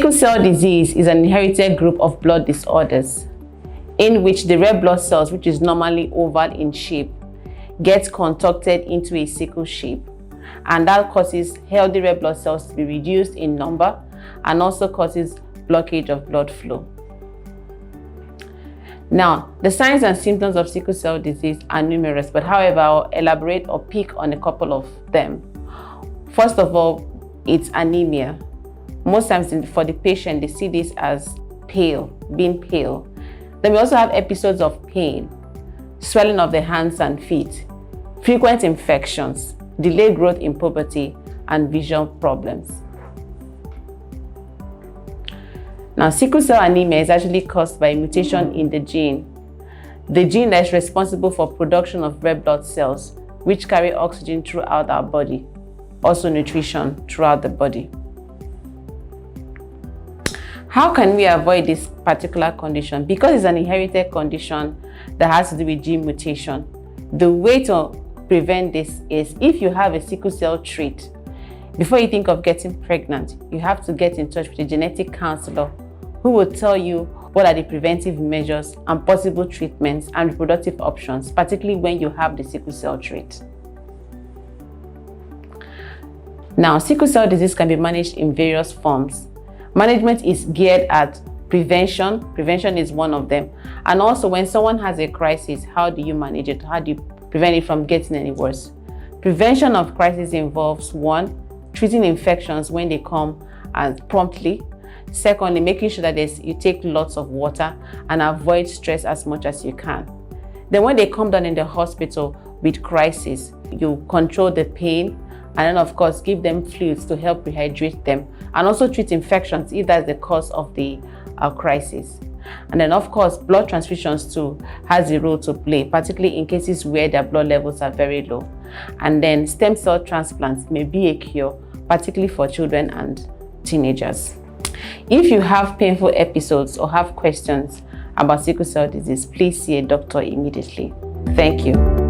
Sickle cell disease is an inherited group of blood disorders in which the red blood cells, which is normally oval in shape, gets contracted into a sickle shape, and that causes healthy red blood cells to be reduced in number and also causes blockage of blood flow. Now, the signs and symptoms of sickle cell disease are numerous, but however, I'll elaborate or pick on a couple of them. First of all, it's anemia. Most times for the patient, they see this as pale, being pale. Then we also have episodes of pain, swelling of the hands and feet, frequent infections, delayed growth in puberty, and vision problems. Now, sickle cell anemia is actually caused by a mutation in the gene that is responsible for production of red blood cells, which carry oxygen throughout our body, also nutrition throughout the body. How can we avoid this particular condition? Because it's an inherited condition that has to do with gene mutation. The way to prevent this is, if you have a sickle cell trait, before you think of getting pregnant, you have to get in touch with a genetic counselor who will tell you what are the preventive measures and possible treatments and reproductive options, particularly when you have the sickle cell trait. Now, sickle cell disease can be managed in various forms. Management is geared at prevention. Prevention is one of them. And also, when someone has a crisis, how do you manage it? How do you prevent it from getting any worse? Prevention of crisis involves, one, treating infections when they come and promptly. Secondly, making sure that you take lots of water and avoid stress as much as you can. Then when they come down in the hospital with crisis, you control the pain, and then of course give them fluids to help rehydrate them, and also treat infections if that's the cause of the crisis. And then of course blood transfusions too has a role to play, particularly in cases where their blood levels are very low. And then stem cell transplants may be a cure, particularly for children and teenagers. If you have painful episodes or have questions about sickle cell disease, please see a doctor immediately. Thank you.